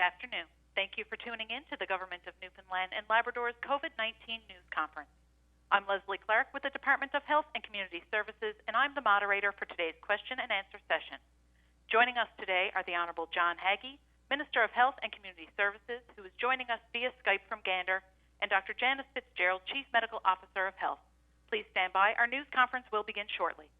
afternoon. Thank you for tuning in to the Government of Newfoundland and Labrador's COVID-19 news conference. I'm Leslie Clark with the Department of Health and Community Services, and I'm the moderator for today's question and answer session. Joining us today are the Honourable John Haggie, Minister of Health and Community Services, who is joining us via Skype from Gander, and Dr. Janice Fitzgerald, Chief Medical Officer of Health. Please stand by. Our news conference will begin shortly.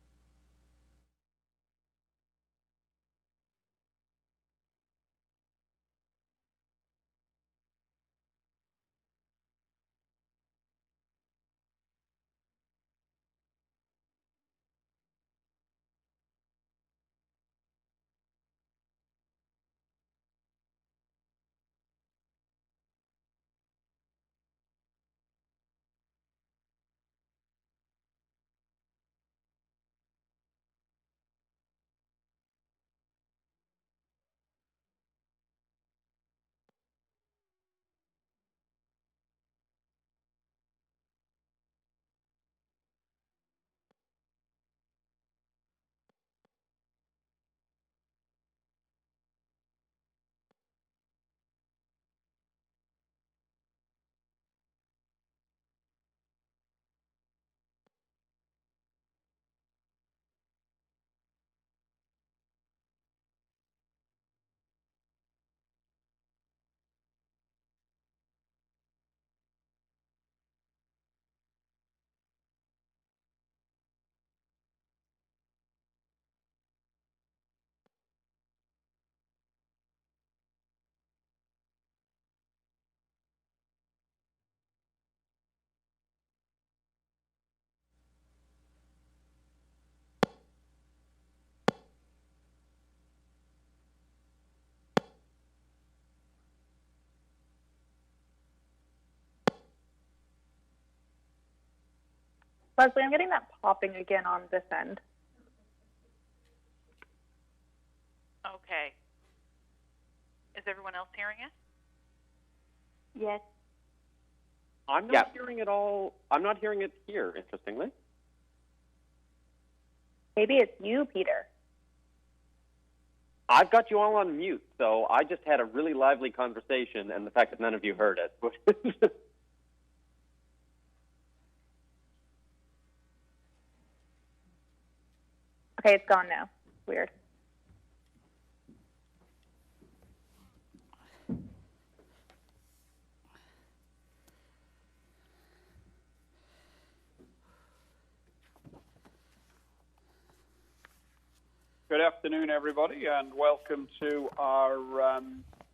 Leslie, I'm getting that popping again on this end. Okay. Is everyone else hearing it? Yes. I'm not hearing it all. I'm not hearing it here, interestingly. Maybe it's you, Peter. I've got you all on mute, so I just had a really lively conversation, and the fact that none of you heard it. Okay, it's gone now. Weird. Good afternoon, everybody, and welcome to our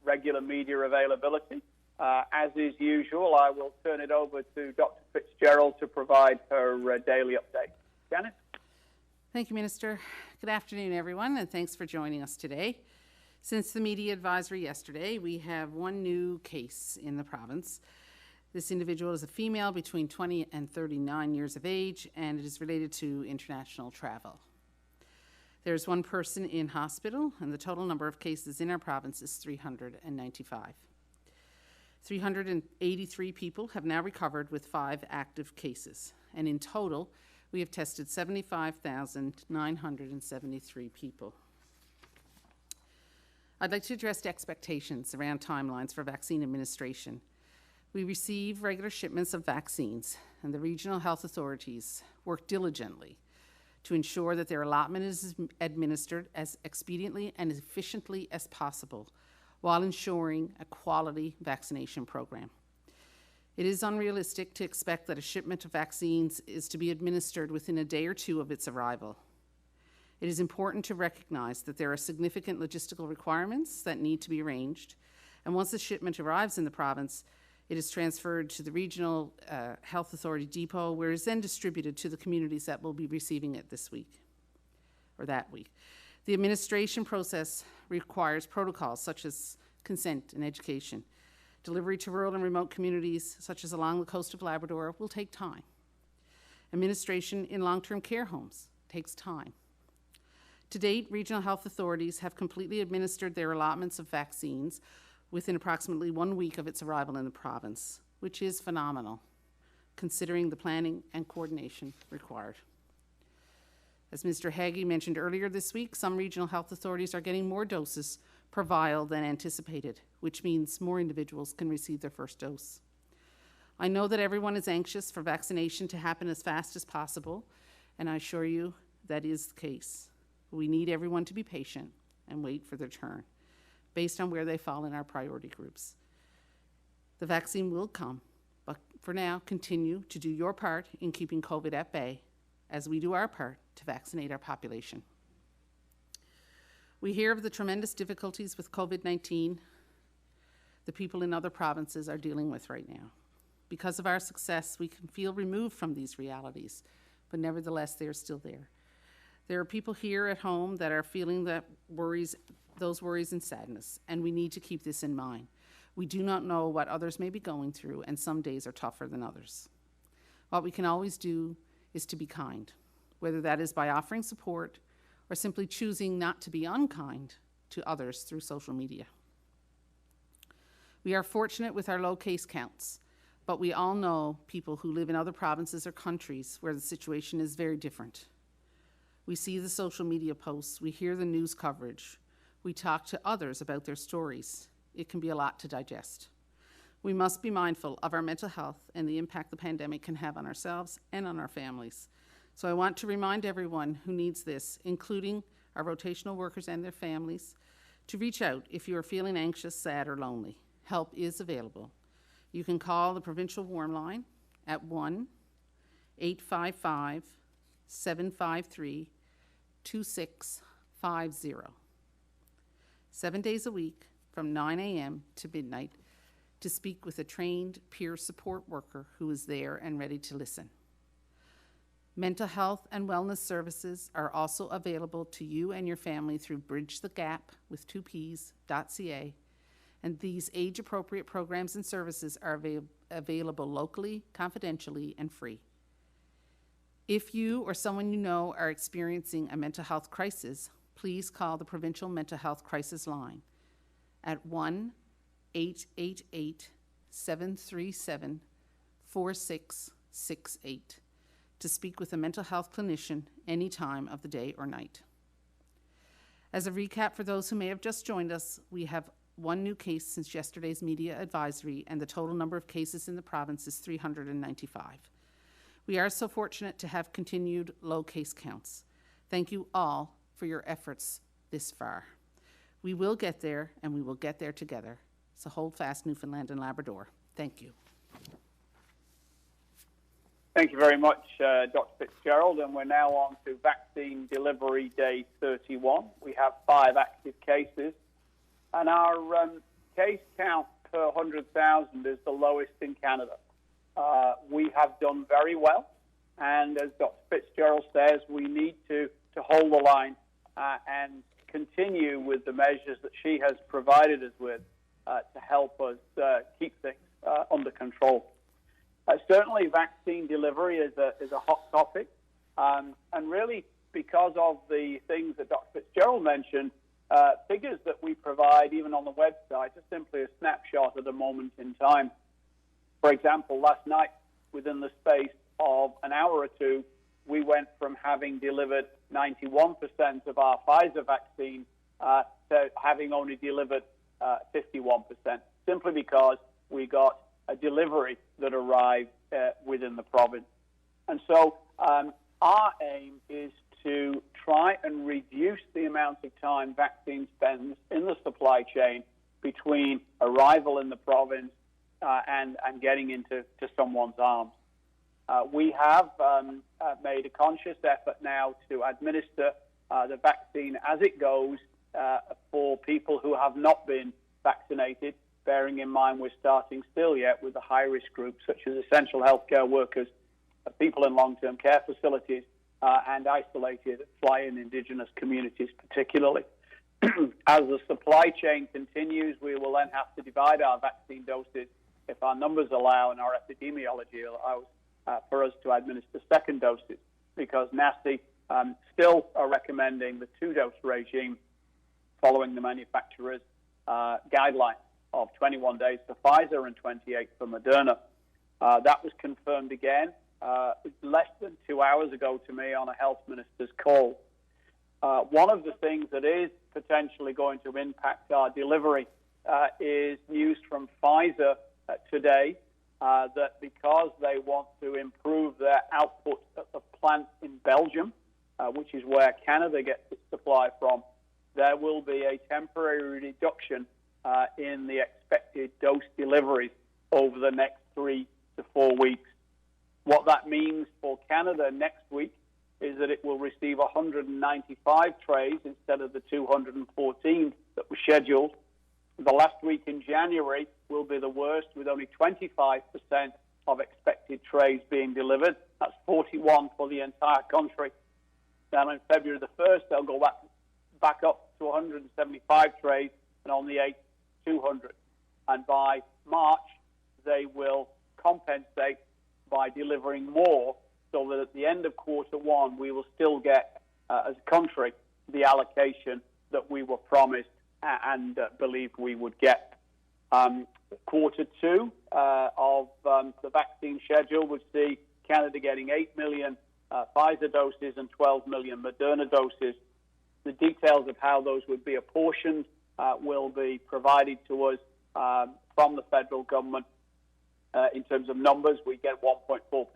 regular media availability. As is usual, I will turn it over to Dr. Fitzgerald to provide her daily update. Janice? Thank you, Minister. Good afternoon, everyone, and thanks for joining us today. Since the media advisory yesterday, we have one new case in the province. This individual is a female between 20 and 39 years of age, and it is related to international travel. There's one person in hospital, and the total number of cases in our province is 395. 383 people have now recovered with 5 active cases, and in total, we have tested 75,973 people. I'd like to address expectations around timelines for vaccine administration. We receive regular shipments of vaccines, and the regional health authorities work diligently to ensure that their allotment is administered as expediently and efficiently as possible while ensuring a quality vaccination program. It is unrealistic to expect that a shipment of vaccines is to be administered within a day or two of its arrival. It is important to recognize that there are significant logistical requirements that need to be arranged, and once the shipment arrives in the province, it is transferred to the regional health authority depot, where it is then distributed to the communities that will be receiving it this week, or that week. The administration process requires protocols such as consent and education. Delivery to rural and remote communities, such as along the coast of Labrador, will take time. Administration in long-term care homes takes time. To date, regional health authorities have completely administered their allotments of vaccines within approximately 1 week of its arrival in the province, which is phenomenal, considering the planning and coordination required. As Mr. Haggie mentioned earlier this week, some regional health authorities are getting more doses per vial than anticipated, which means more individuals can receive their first dose. I know that everyone is anxious for vaccination to happen as fast as possible, and I assure you that is the case. We need everyone to be patient and wait for their turn, based on where they fall in our priority groups. The vaccine will come, but for now, continue to do your part in keeping COVID at bay as we do our part to vaccinate our population. We hear of the tremendous difficulties with COVID-19 the people in other provinces are dealing with right now. Because of our success, we can feel removed from these realities, but nevertheless, they are still there. There are people here at home that are feeling those worries and sadness, and we need to keep this in mind. We do not know what others may be going through, and some days are tougher than others. What we can always do is to be kind, whether that is by offering support or simply choosing not to be unkind to others through social media. We are fortunate with our low case counts, but we all know people who live in other provinces or countries where the situation is very different. We see the social media posts, we hear the news coverage, we talk to others about their stories. It can be a lot to digest. We must be mindful of our mental health and the impact the pandemic can have on ourselves and on our families. So I want to remind everyone who needs this, including our rotational workers and their families, to reach out if you are feeling anxious, sad, or lonely. Help is available. You can call the Provincial Warm Line at 1-855-753-2650. 7 days a week from 9 a.m. to midnight to speak with a trained peer support worker who is there and ready to listen. Mental health and wellness services are also available to you and your family through Bridge the Gap with 2ps.ca, and these age-appropriate programs and services are available locally, confidentially, and free. If you or someone you know are experiencing a mental health crisis, please call the Provincial Mental Health Crisis Line at 1-888-737-4668 to speak with a mental health clinician any time of the day or night. As a recap for those who may have just joined us, we have one new case since yesterday's media advisory, and the total number of cases in the province is 395. We are so fortunate to have continued low case counts. Thank you all for your efforts this far. We will get there, and we will get there together. So hold fast, Newfoundland and Labrador. Thank you. Thank you very much, Dr. Fitzgerald, and we're now on to vaccine delivery day 31. We have 5 active cases, and our case count per 100,000 is the lowest in Canada. We have done very well, and as Dr. Fitzgerald says, we need to hold the line and continue with the measures that she has provided us with to help us keep things under control. Certainly, vaccine delivery is a hot topic, and really because of the things that Dr. Fitzgerald mentioned, figures that we provide even on the website are simply a snapshot at a moment in time. For example, last night, within the space of an hour or two, we went from having delivered 91% of our Pfizer vaccine to having only delivered 51%, simply because we got a delivery that arrived within the province. And so our aim is to try and reduce the amount of time vaccine spends in the supply chain between arrival in the province and getting into someone's arms. We have made a conscious effort now to administer the vaccine as it goes for people who have not been vaccinated, bearing in mind we're starting still yet with the high-risk groups such as essential healthcare workers, people in long-term care facilities, and isolated fly-in Indigenous communities particularly. As the supply chain continues, we will then have to divide our vaccine doses if our numbers allow and our epidemiology allows for us to administer second doses, because NACI still are recommending the 2-dose regime following the manufacturer's guidelines of 21 days for Pfizer and 28 for Moderna. That was confirmed again less than 2 hours ago to me on a health minister's call. One of the things that is potentially going to impact our delivery is news from Pfizer today that because they want to improve their output at the plant in Belgium, which is where Canada gets its supply from, there will be a temporary reduction in the expected dose deliveries over the next 3 to 4 weeks. What that means for Canada next week is that it will receive 195 trays instead of the 214 that were scheduled. The last week in January will be the worst, with only 25% of expected trays being delivered. That's 41 for the entire country. Then on February the 1st, they'll go back up to 175 trays, and on the 8th, 200. And by March, they will compensate by delivering more, so that at the end of quarter one, we will still get, as a country, the allocation that we were promised and believed we would get. Quarter two of the vaccine schedule would see Canada getting 8 million Pfizer doses and 12 million Moderna doses. The details of how those would be apportioned will be provided to us from the federal government. In terms of numbers, we get 1.4%.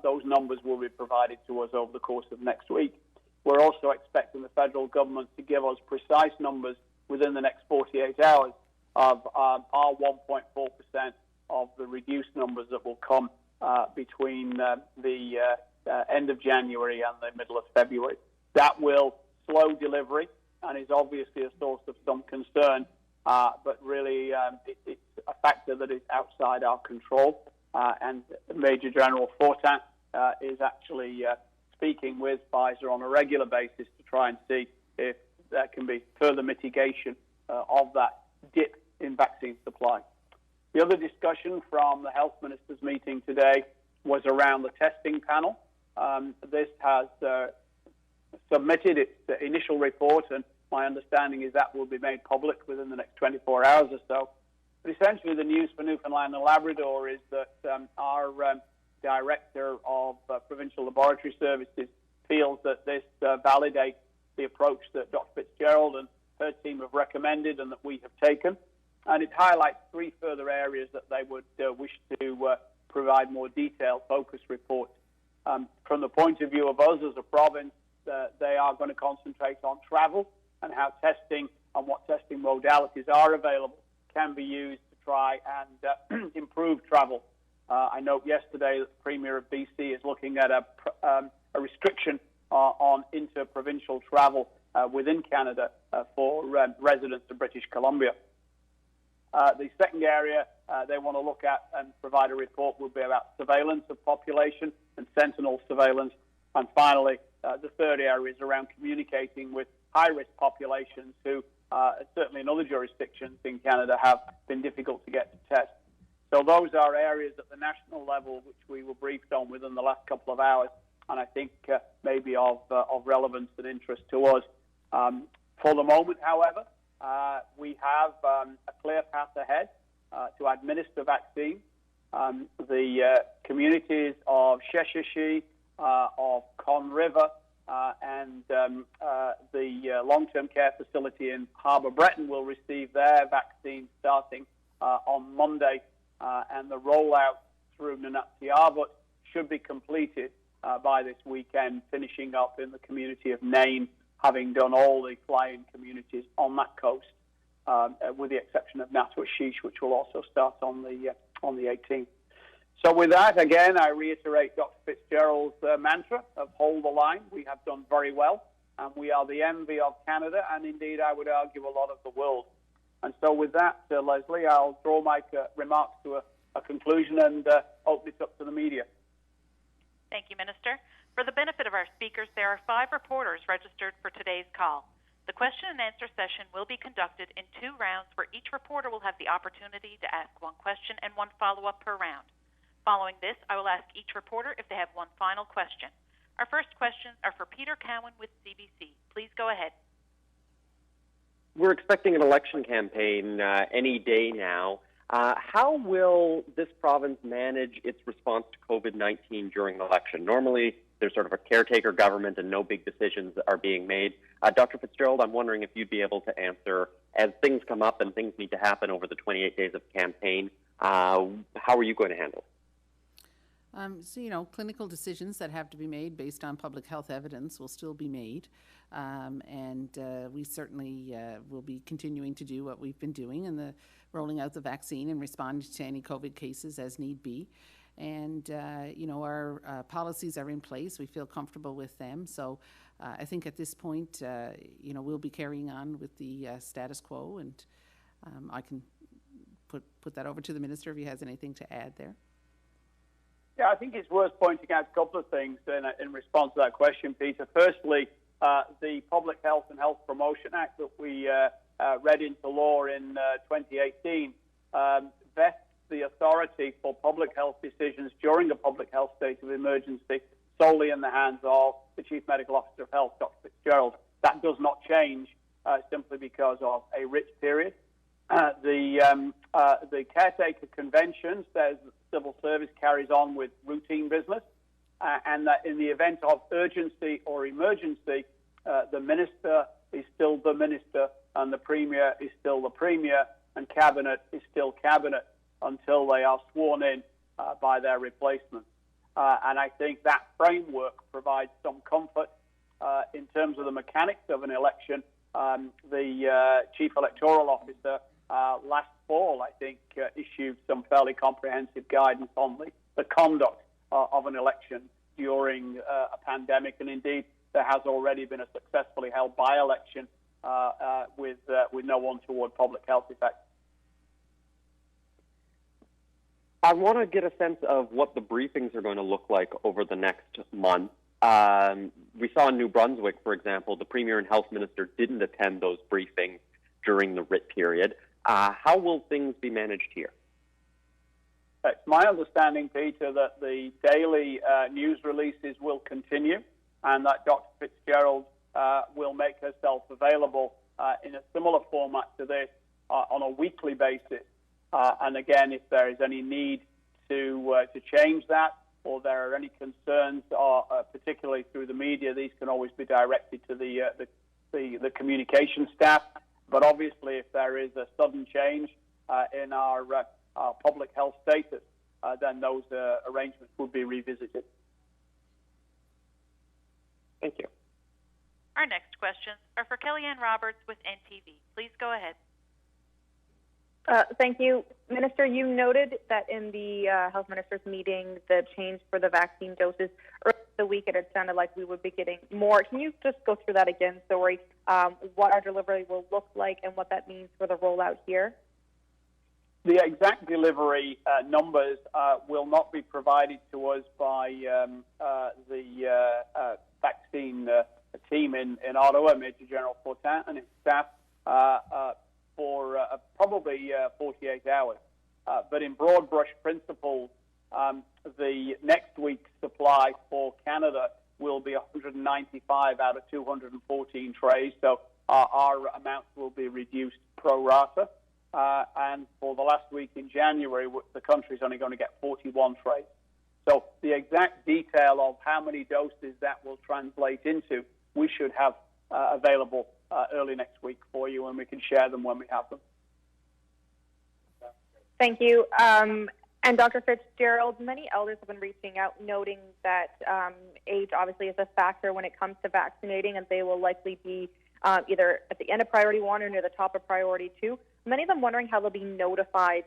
Those numbers will be provided to us over the course of next week. We're also expecting the federal government to give us precise numbers within the next 48 hours of our 1.4% of the reduced numbers that will come between the end of January and the middle of February. That will slow delivery and is obviously a source of some concern, but really it's a factor that is outside our control. And Major General Fortin is actually speaking with Pfizer on a regular basis to try and see if there can be further mitigation of that dip in vaccine supply. The other discussion from the health ministers' meeting today was around the testing panel. This has submitted its initial report, and my understanding is that will be made public within the next 24 hours or so. But essentially, the news for Newfoundland and Labrador is that our Director of Provincial Laboratory Services feels that this validates the approach that Dr. Fitzgerald and her team have recommended and that we have taken. And it highlights 3 further areas that they would wish to provide more detailed focus reports. From the point of view of us as a province, they are going to concentrate on travel and how testing and what testing modalities are available can be used to try and improve travel. I note yesterday that the Premier of BC is looking at a restriction on inter-provincial travel within Canada for residents of British Columbia. The second area they want to look at and provide a report will be about surveillance of population and sentinel surveillance. And finally, the third area is around communicating with high-risk populations who, certainly in other jurisdictions in Canada, have been difficult to get to test. So those are areas at the national level which we were briefed on within the last couple of hours, and I think maybe of relevance and interest to us. For the moment, however, we have a clear path ahead to administer vaccine. The communities of Sheshashi, of Con River, and the long-term care facility in Harbour Breton will receive their vaccine starting on Monday, and the rollout through Nunavut should be completed by this weekend, finishing up in the community of Nain, having done all the fly-in communities on that coast, with the exception of Natwashish, which will also start on the 18th. So with that, again, I reiterate Dr. Fitzgerald's mantra of hold the line. We have done very well, and we are the envy of Canada, and indeed, I would argue, a lot of the world. And so with that, Leslie, I'll draw my remarks to a conclusion and open it up to the media. Thank you, Minister. For the benefit of our speakers, there are 5 reporters registered for today's call. The question and answer session will be conducted in 2 rounds, where each reporter will have the opportunity to ask 1 question and 1 follow-up per round. Following this, I will ask each reporter if they have 1 final question. Our first questions are for Peter Cowan with CBC. Please go ahead. We're expecting an election campaign any day now. How will this province manage its response to COVID-19 during the election? Normally, there's sort of a caretaker government and no big decisions are being made. Dr. Fitzgerald, I'm wondering if you'd be able to answer, as things come up and things need to happen over the 28 days of campaign, how are you going to handle it? Clinical decisions that have to be made based on public health evidence will still be made. And we certainly will be continuing to do what we've been doing in the rolling out the vaccine and responding to any COVID cases as need be. And, our policies are in place. We feel comfortable with them. So I think at this point, we'll be carrying on with the status quo. And I can put that over to the Minister if he has anything to add there. Yeah, I think it's worth pointing out a couple of things in response to that question, Peter. Firstly, the Public Health and Health Promotion Act that we read into law in 2018 vests the authority for public health decisions during a public health state of emergency solely in the hands of the Chief Medical Officer of Health, Dr. Fitzgerald. That does not change simply because of a writ period. The caretaker convention says that civil service carries on with routine business, and that in the event of urgency or emergency, the minister is still the minister, and the premier is still the premier, and cabinet is still cabinet until they are sworn in by their replacements. And I think that framework provides some comfort in terms of the mechanics of an election. The Chief Electoral Officer last fall, I think, issued some fairly comprehensive guidance on the conduct of an election during a pandemic, and indeed there has already been a successfully held by-election with no untoward public health effects. I want to get a sense of what the briefings are going to look like over the next month. We saw in New Brunswick, for example, the Premier and Health Minister didn't attend those briefings during the writ period. How will things be managed here? It's my understanding, Peter, that the daily news releases will continue and that Dr. Fitzgerald will make herself available in a similar format to this on a weekly basis. And again, if there is any need to change that, or there are any concerns, particularly through the media, these can always be directed to the communication staff. But obviously, if there is a sudden change in our public health status, then those arrangements would be revisited. Thank you. Our next questions are for Kellyanne Roberts with NTV. Please go ahead. Thank you. Minister, you noted that in the health minister's meeting, the change for the vaccine doses earlier in the week, it had sounded like we would be getting more. Can you just go through that again, sorry, what our delivery will look like and what that means for the rollout here? The exact delivery numbers will not be provided to us by the vaccine team in Ottawa, Major General Fortin and his staff, for probably 48 hours. But in broad brush principles, the next week's supply for Canada will be 195 out of 214 trays, so our amounts will be reduced pro rata. And for the last week in January, the country's only going to get 41 trays. So the exact detail of how many doses that will translate into, we should have available early next week for you, and we can share them when we have them. Thank you. And Dr. Fitzgerald, many elders have been reaching out, noting that age obviously is a factor when it comes to vaccinating, and they will likely be either at the end of priority 1 or near the top of priority 2. Many of them wondering how they'll be notified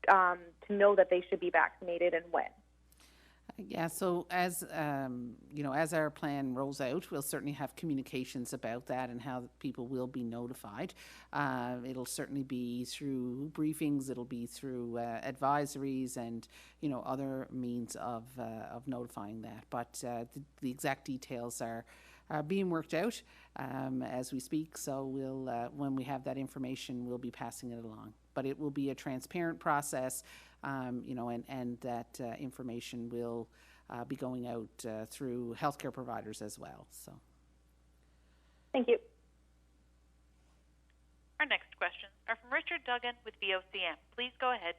to know that they should be vaccinated and when. Yeah, so as as our plan rolls out, we'll certainly have communications about that and how people will be notified. It'll certainly be through briefings, it'll be through advisories and other means of notifying that. But the exact details are being worked out as we speak. So we'll when we have that information, we'll be passing it along. But it will be a transparent process. And that information will be going out through healthcare providers as well. So, thank you. Our next questions are from Richard Duggan with VOCM. Please go ahead.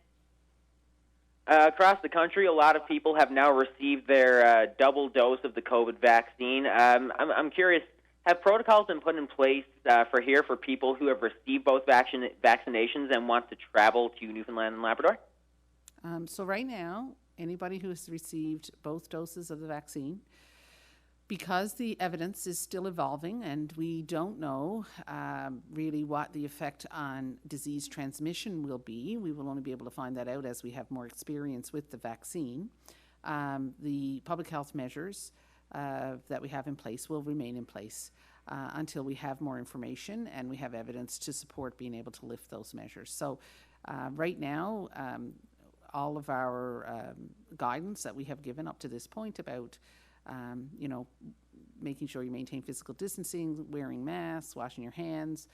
Across the country, a lot of people have now received their double dose of the COVID vaccine. I'm curious, have protocols been put in place for people who have received both vaccinations and want to travel to Newfoundland and Labrador? So right now, anybody who has received both doses of the vaccine, because the evidence is still evolving and we don't know really what the effect on disease transmission will be, we will only be able to find that out as we have more experience with the vaccine. The public health measures that we have in place will remain in place until we have more information and we have evidence to support being able to lift those measures. So right now, all of our guidance that we have given up to this point about making sure you maintain physical distancing, wearing masks, washing your hands,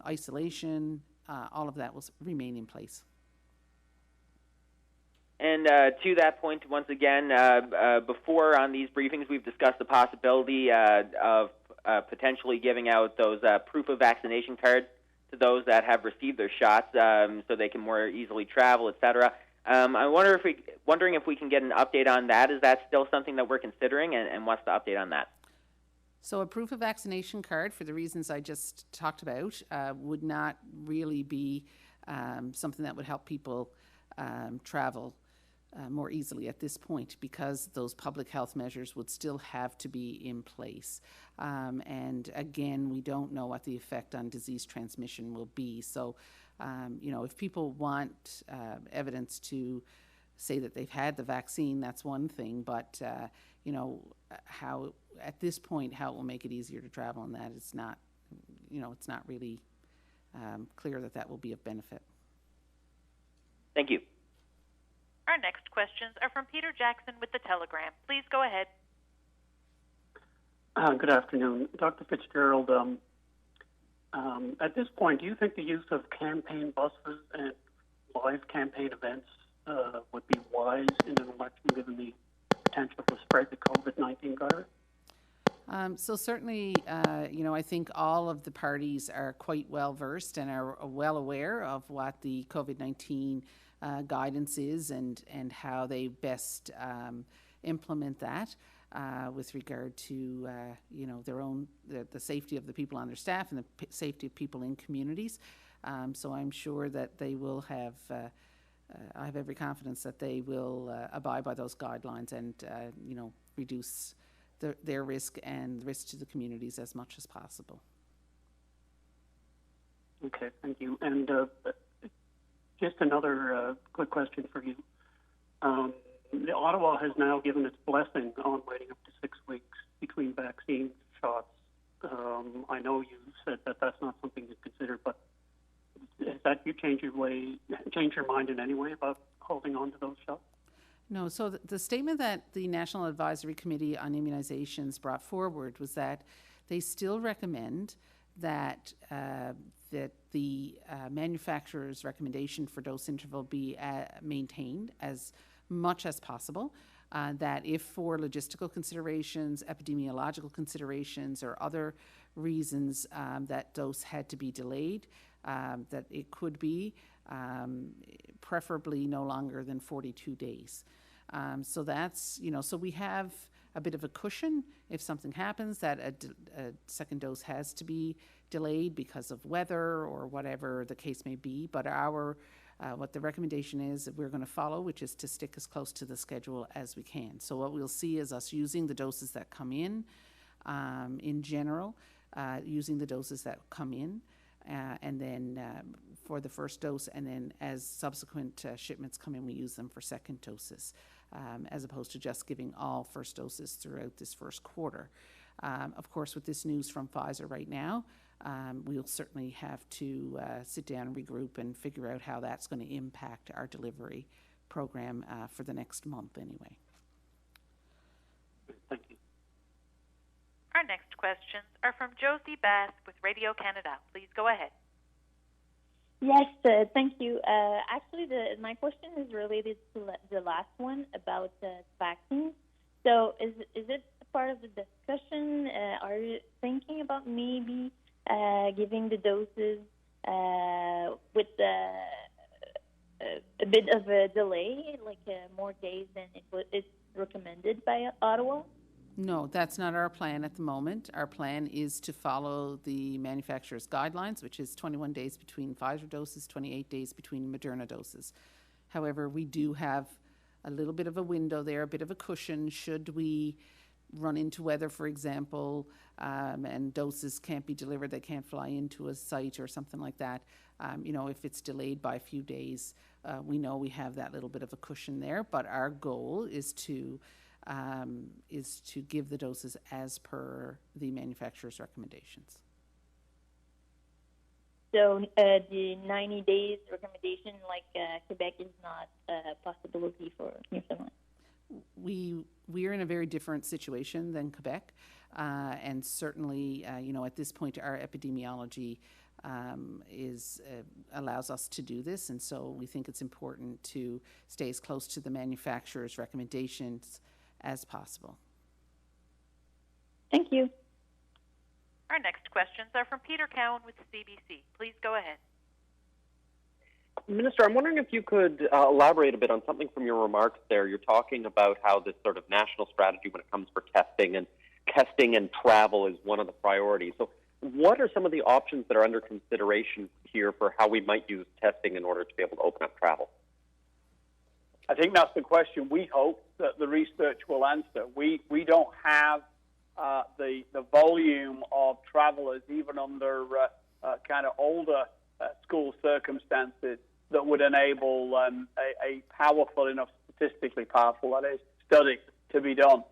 isolation, all of that will remain in place. And to that point, once again, before on these briefings, we've discussed the possibility of potentially giving out those proof of vaccination cards to those that have received their shots so they can more easily travel, etc. I'm wondering if we can get an update on that. Is that still something that we're considering, and what's the update on that? So a proof of vaccination card, for the reasons I just talked about, would not really be something that would help people travel more easily at this point, because those public health measures would still have to be in place. And again, we don't know what the effect on disease transmission will be. So if people want evidence to say that they've had the vaccine, that's one thing, but how at this point how it will make it easier to travel, and that is not, it's not really clear that will be of benefit. Thank you. Our next questions are from Peter Jackson with the Telegram. Please go ahead. Good afternoon, Dr. Fitzgerald. At this point, do you think the use of campaign buses and live campaign events would be wise in an election, given the potential to spread the COVID-19 virus? So certainly, I think all of the parties are quite well versed and are well aware of what the COVID-19 guidance is and how they best implement that with regard to their own the safety of the people on their staff and the safety of people in communities. So I'm sure that they will have. I have every confidence that they will abide by those guidelines and reduce their risk and risk to the communities as much as possible. Okay, thank you. And just another quick question for you. Ottawa has now given its blessing on waiting up to 6 weeks between vaccine shots. I know you said that that's not something to consider, but has that you changed your mind in any way about holding on to those shots? No. So the statement that the National Advisory Committee on Immunizations brought forward was that they still recommend that that the manufacturer's recommendation for dose interval be maintained as much as possible. That if for logistical considerations, epidemiological considerations, or other reasons that dose had to be delayed, that it could be preferably no longer than 42 days. So that's, so we have a bit of a cushion if something happens that a second dose has to be delayed because of weather or whatever the case may be. But what the recommendation is that we're going to follow, which is to stick as close to the schedule as we can. So what we'll see is us using the doses that come in general, using the doses that come in, and then for the first dose, and then as subsequent shipments come in, we use them for second doses, as opposed to just giving all first doses throughout this first quarter. Of course, with this news from Pfizer right now, we'll certainly have to sit down and regroup and figure out how that's going to impact our delivery program for the next month anyway. Thank you. Our next questions are from Josie Bass with Radio Canada. Please go ahead. Yes, thank you. Actually, my question is related to the last one about vaccines. So is it part of the discussion? Are you thinking about maybe giving the doses with the a bit of a delay, like more days than it's recommended by Ottawa? No, that's not our plan at the moment. Our plan is to follow the manufacturer's guidelines, which is 21 days between Pfizer doses, 28 days between Moderna doses. However, we do have a little bit of a window there, a bit of a cushion should we run into weather, for example, and doses can't be delivered, they can't fly into a site or something like that. If it's delayed by a few days, we know we have that little bit of a cushion there, but our goal is to give the doses as per the manufacturer's recommendations. So the 90 days recommendation, like Quebec, is not a possibility for Newfoundland? We are in a very different situation than Quebec, and certainly, at this point, our epidemiology allows us to do this, and so we think it's important to stay as close to the manufacturer's recommendations as possible. Thank you. Our next questions are from Peter Cowan with CBC. Please go ahead. Minister, I'm wondering if you could elaborate a bit on something from your remarks there. You're talking about how this sort of national strategy when it comes for testing and travel is one of the priorities. So what are some of the options that are under consideration here for how we might use testing in order to be able to open up travel? I think that's the question we hope that the research will answer. We don't have the volume of travelers, even under kind of older school circumstances, that would enable a powerful enough, statistically powerful, that is, study to be done.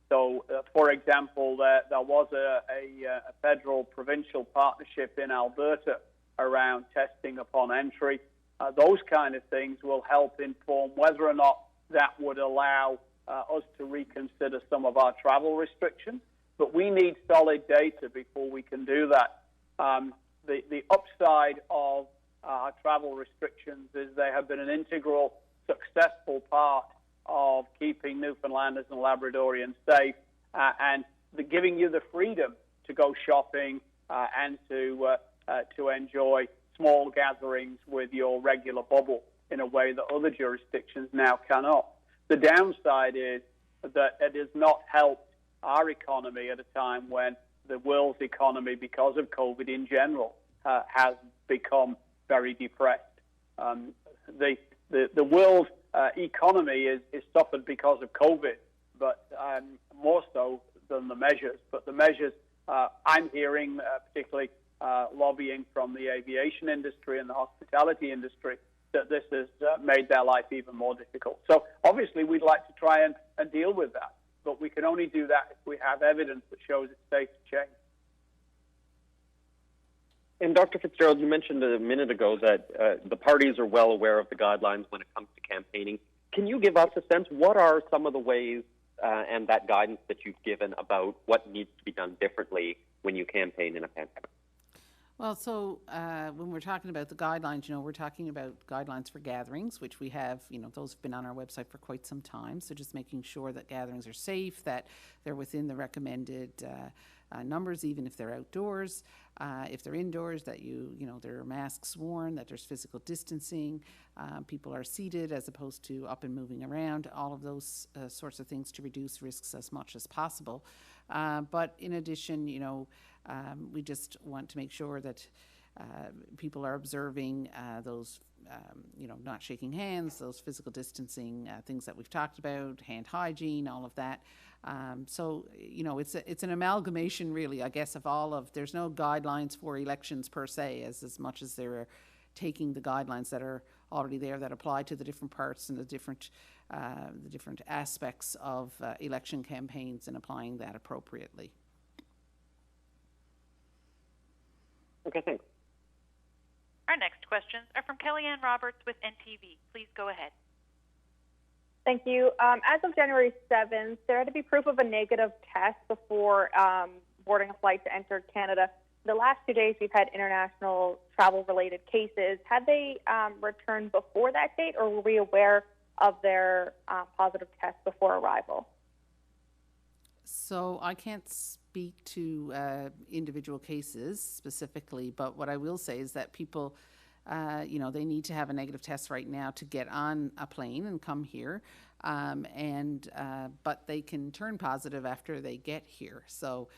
So, for example, there was a federal provincial partnership in Alberta around testing upon entry. Those kind of things will help inform whether or not that would allow us to reconsider some of our travel restrictions. But we need solid data before we can do that. The upside of our travel restrictions is they have been an integral, successful part of keeping Newfoundlanders and Labradorians safe and giving you the freedom to go shopping and to enjoy small gatherings with your regular bubble in a way that other jurisdictions now cannot. The downside is that it has not helped our economy at a time when the world's economy, because of COVID in general, has become very depressed. The world economy is suffered because of COVID, but more so than the measures. But the measures I'm hearing, particularly lobbying from the aviation industry and the hospitality industry, that this has made their life even more difficult. So obviously we'd like to try and deal with that, but we can only do that if we have evidence that shows it's safe to change. And Dr. Fitzgerald, you mentioned a minute ago that the parties are well aware of the guidelines when it comes to campaigning. Can you give us a sense, what are some of the ways and that guidance that you've given about what needs to be done differently when you campaign in a pandemic? Well, so when we're talking about the guidelines, we're talking about guidelines for gatherings, which we have, those have been on our website for quite some time. So just making sure that gatherings are safe, that they're within the recommended numbers, even if they're outdoors. If they're indoors, that there are masks worn, that there's physical distancing, people are seated as opposed to up and moving around, all of those sorts of things to reduce risks as much as possible. But in addition, we just want to make sure that people are observing those, not shaking hands, those physical distancing, things that we've talked about, hand hygiene, all of that. So, it's an amalgamation, really, I guess, of all of, there's no guidelines for elections per se, as much as they're taking the guidelines that are already there that apply to the different parts and the different aspects of election campaigns and applying that appropriately. Okay, thanks. Our next questions are from Kellyanne Roberts with NTV. Please go ahead. Thank you. As of January 7th, there had to be proof of a negative test before boarding a flight to enter Canada. The last 2 days, we've had international travel-related cases. Had they returned before that date, or were we aware of their positive test before arrival? So I can't speak to individual cases specifically, but what I will say is that people they need to have a negative test right now to get on a plane and come here. But they can turn positive after they get here. So,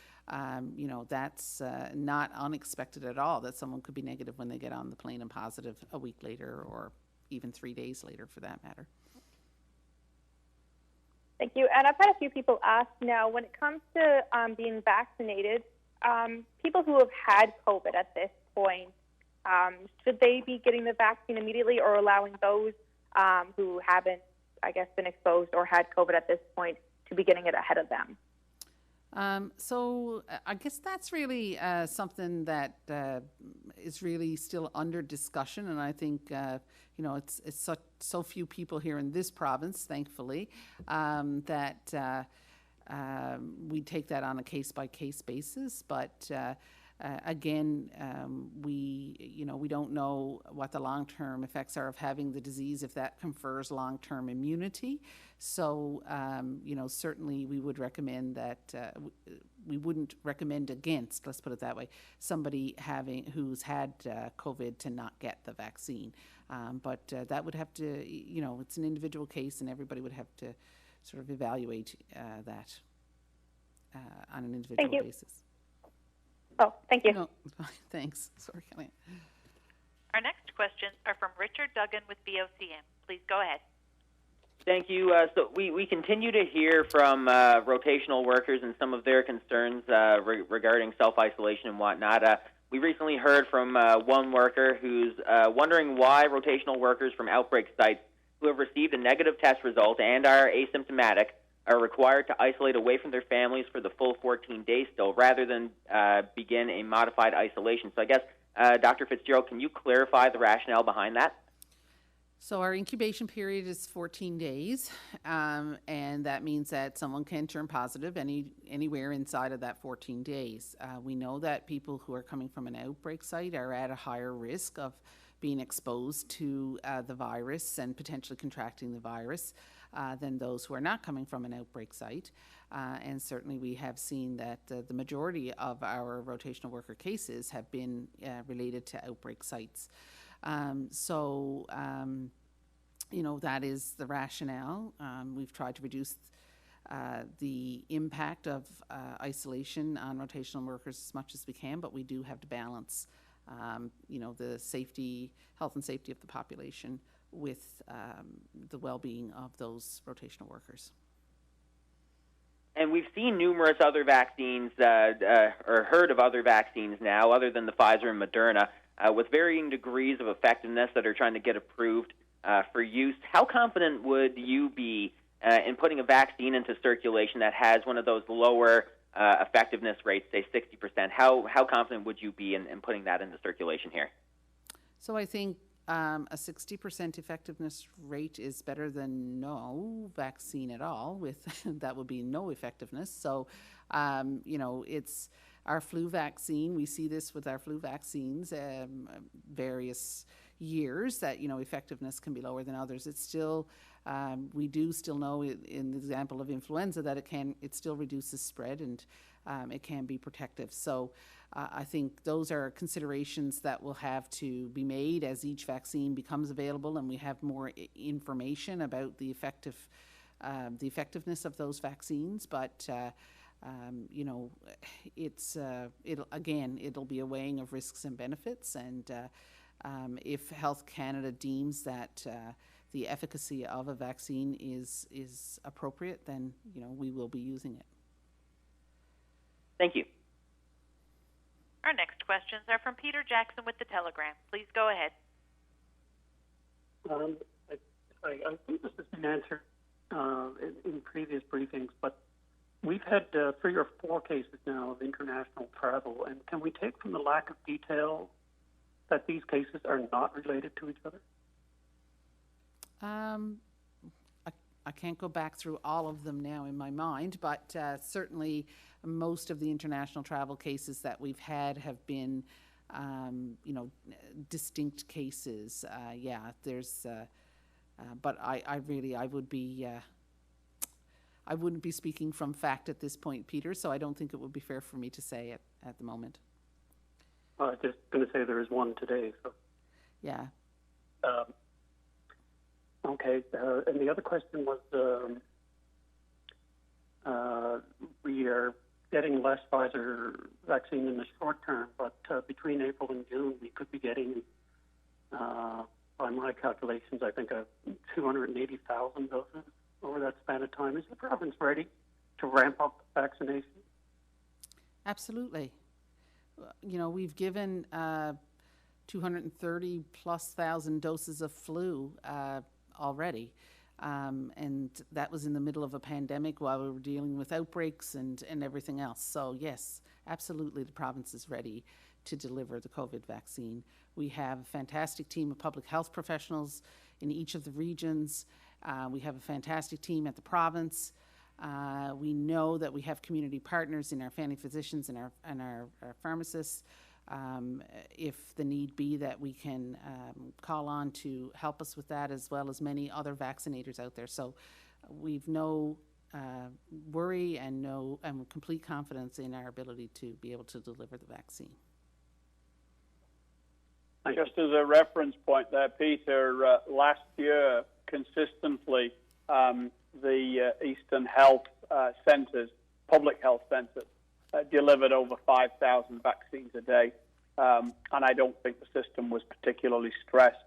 that's not unexpected at all that someone could be negative when they get on the plane and positive a week later or even 3 days later for that matter. Thank you. And I've had a few people ask now, when it comes to being vaccinated, people who have had COVID at this point, should they be getting the vaccine immediately or allowing those who haven't, I guess, been exposed or had COVID at this point to be getting it ahead of them? So I guess that's really something that is really still under discussion, and I think it's so few people here in this province, thankfully, that we take that on a case-by-case basis. But again, we don't know what the long-term effects are of having the disease, if that confers long-term immunity. So, certainly we would recommend that we wouldn't recommend against, let's put it that way, somebody who's had COVID to not get the vaccine. But that would have to, it's an individual case, and everybody would have to sort of evaluate that on an individual basis. Oh, thank you. No, thanks. Sorry, Kelly. Our next questions are from Richard Duggan with VOCM. Please go ahead. Thank you. So we continue to hear from rotational workers and some of their concerns regarding self-isolation and whatnot. We recently heard from one worker who's wondering why rotational workers from outbreak sites who have received a negative test result and are asymptomatic are required to isolate away from their families for the full 14 days still, rather than begin a modified isolation. So I guess, Dr. Fitzgerald, can you clarify the rationale behind that? So our incubation period is 14 days, and that means that someone can turn positive anywhere inside of that 14 days. We know that people who are coming from an outbreak site are at a higher risk of being exposed to the virus and potentially contracting the virus than those who are not coming from an outbreak site. And certainly we have seen that the majority of our rotational worker cases have been related to outbreak sites. That is the rationale. We've tried to reduce the impact of isolation on rotational workers as much as we can, but we do have to balance, the health and safety of the population with the well-being of those rotational workers. And we've seen numerous other vaccines, or heard of other vaccines now, other than the Pfizer and Moderna, with varying degrees of effectiveness that are trying to get approved for use. How confident would you be in putting a vaccine into circulation that has one of those lower effectiveness rates, say 60%? How confident would you be in putting that into circulation here? So I think a 60% effectiveness rate is better than no vaccine at all. That would be no effectiveness. So, it's our flu vaccine. We see this with our flu vaccines, various years, that effectiveness can be lower than others. It's still, we do still know in the example of influenza that it still reduces spread, and it can be protective. So I think those are considerations that will have to be made as each vaccine becomes available and we have more information about the effectiveness of those vaccines. But it'll be a weighing of risks and benefits, and if Health Canada deems that the efficacy of a vaccine is appropriate, then we will be using it. Thank you. Our next questions are from Peter Jackson with The Telegram. Please go ahead. I think this has been answered in previous briefings, but we've had 3 or 4 cases now of international travel, and can we take from the lack of detail that these cases are not related to each other? I can't go back through all of them now in my mind, but certainly most of the international travel cases that we've had have been, distinct cases. But I wouldn't be speaking from fact at this point, Peter, so I don't think it would be fair for me to say it at the moment. I was just going to say there is one today. So. Yeah. Okay, and the other question was, we are getting less Pfizer vaccine in the short term, but between April and June, we could be getting, by my calculations, I think 280,000 doses over that span of time. Is the province ready to ramp up vaccination? Absolutely. You know, we've given 230 plus thousand doses of flu already. And that was in the middle of a pandemic while we were dealing with outbreaks and everything else. So yes, absolutely the province is ready to deliver the COVID vaccine. We have a fantastic team of public health professionals in each of the regions. We have a fantastic team at the province. We know that we have community partners in our family physicians and our pharmacists. If the need be, that we can call on to help us with that, as well as many other vaccinators out there. So we've no worry and complete confidence in our ability to be able to deliver the vaccine. Just as a reference point there, Peter, last year consistently the Eastern Health Centres, public health centres, delivered over 5,000 vaccines a day, and I don't think the system was particularly stressed.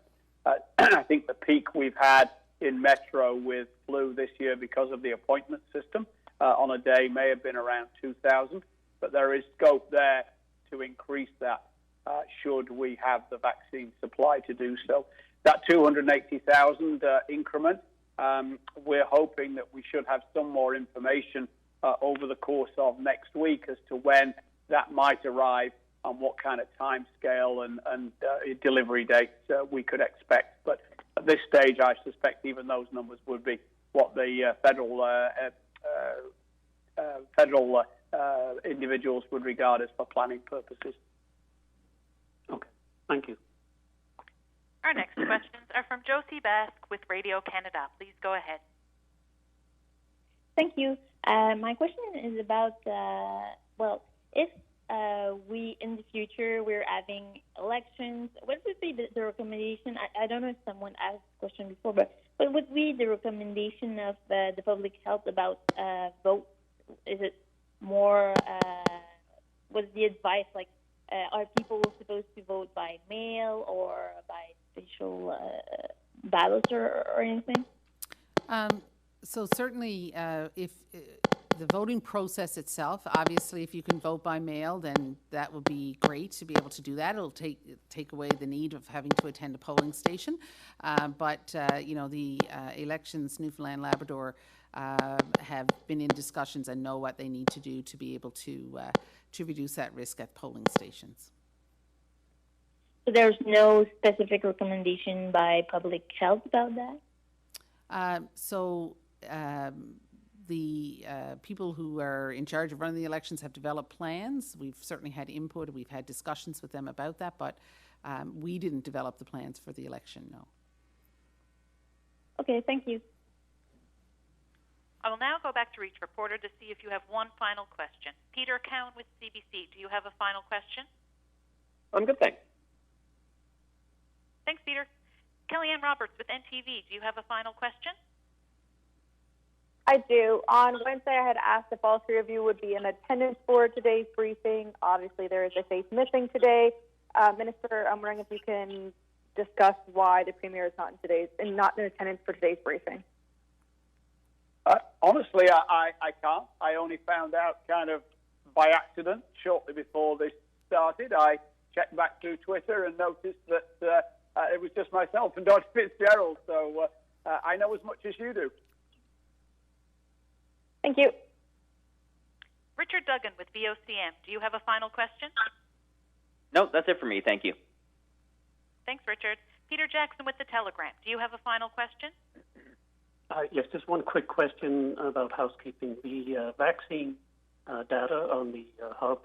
I think the peak we've had in Metro with flu this year, because of the appointment system, on a day may have been around 2,000, but there is scope there to increase that should we have the vaccine supply to do so. That 280,000 increment, we're hoping that we should have some more information over the course of next week as to when that might arrive and what kind of time scale and delivery dates we could expect. But at this stage, I suspect even those numbers would be what the federal individuals would regard as for planning purposes. Okay, thank you. Our next questions are from Josie Basque with Radio Canada. Please go ahead. Thank you. My question is about, if we, in the future, we're having elections, what would be the recommendation? I don't know if someone asked this question before, but what would be the recommendation of the public health about vote? Is it more, what's the advice? Like, are people supposed to vote by mail or by special ballots or anything? So certainly, if the voting process itself, obviously, if you can vote by mail, then that would be great to be able to do that. It'll take away the need of having to attend a polling station. But you know, the elections, Newfoundland, Labrador, have been in discussions and know what they need to do to be able to reduce that risk at polling stations. So there's no specific recommendation by public health about that? The people who are in charge of running the elections have developed plans. We've certainly had input. We've had discussions with them about that, but we didn't develop the plans for the election, no. Okay, thank you. I will now go back to Reach Reporter to see if you have one final question. Peter Cowan with CBC, do you have a final question? I'm good, thanks. Thanks, Peter. Kellyanne Roberts with NTV, do you have a final question? I do. On Wednesday, I had asked if all three of you would be in attendance for today's briefing. Obviously, there is a face missing today. Minister, I'm wondering if you can discuss why the Premier is not in attendance for today's briefing. Honestly, I can't. I only found out kind of by accident shortly before this started. I checked back through Twitter and noticed that it was just myself and Dr. Fitzgerald. So I know as much as you do. Thank you. Richard Duggan with VOCM, do you have a final question? No, that's it for me. Thank you. Thanks, Richard. Peter Jackson with The Telegram, do you have a final question? Yes, just one quick question about housekeeping. The vaccine data on the hub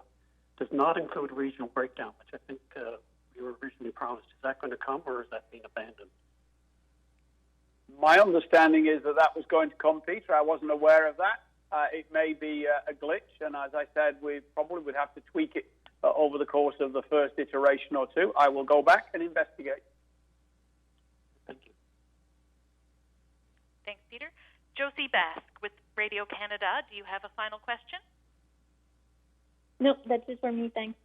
does not include regional breakdown, which I think we were originally promised. Is that going to come, or is that being abandoned? My understanding is that was going to come, Peter. I wasn't aware of that. It may be a glitch, and as I said, we probably would have to tweak it over the course of the first iteration or two. I will go back and investigate. Thanks, Peter. Josie Basque with Radio Canada, do you have a final question? No, that's it for me. Thanks.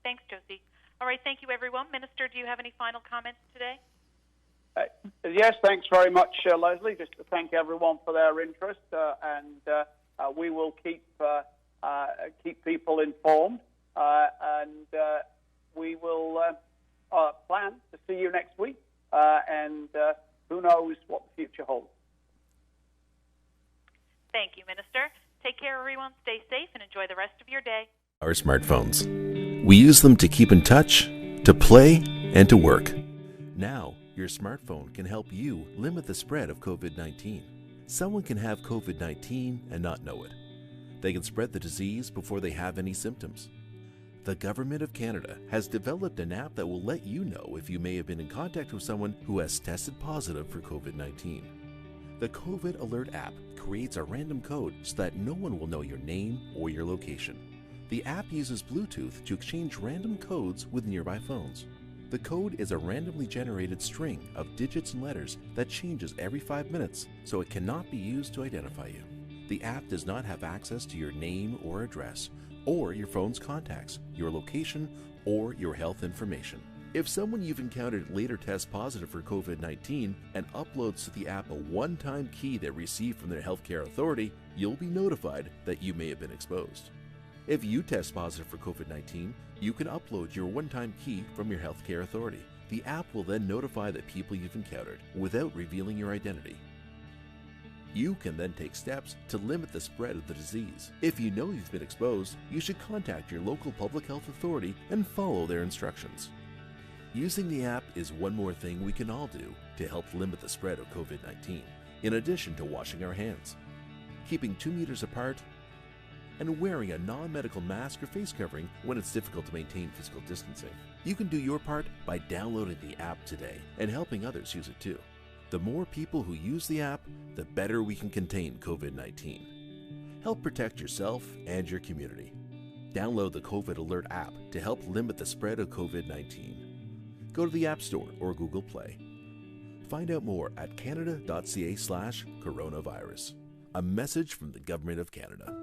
Thanks, Josie. All right, thank you, everyone. Minister, do you have any final comments today? Yes, thanks very much, Leslie. Just to thank everyone for their interest, and we will keep people informed, and we will plan to see you next week, and who knows what the future holds. Thank you, Minister. Take care, everyone. Stay safe and enjoy the rest of your day. Our smartphones. We use them to keep in touch, to play, and to work. Now, your smartphone can help you limit the spread of COVID-19. Someone can have COVID-19 and not know it. They can spread the disease before they have any symptoms. The Government of Canada has developed an app that will let you know if you may have been in contact with someone who has tested positive for COVID-19. The COVID Alert app creates a random code so that no one will know your name or your location. The app uses Bluetooth to exchange random codes with nearby phones. The code is a randomly generated string of digits and letters that changes every 5 minutes, so it cannot be used to identify you. The app does not have access to your name or address, or your phone's contacts, your location, or your health information. If someone you've encountered later tests positive for COVID-19 and uploads to the app a one-time key they received from their healthcare authority, you'll be notified that you may have been exposed. If you test positive for COVID-19, you can upload your one-time key from your healthcare authority. The app will then notify the people you've encountered without revealing your identity. You can then take steps to limit the spread of the disease. If you know you've been exposed, you should contact your local public health authority and follow their instructions. Using the app is one more thing we can all do to help limit the spread of COVID-19, in addition to washing our hands, keeping 2 meters apart, and wearing a non-medical mask or face covering when it's difficult to maintain physical distancing. You can do your part by downloading the app today and helping others use it too. The more people who use the app, the better we can contain COVID-19. Help protect yourself and your community. Download the COVID Alert app to help limit the spread of COVID-19. Go to the App Store or Google Play. Find out more at canada.ca/coronavirus. A message from the Government of Canada.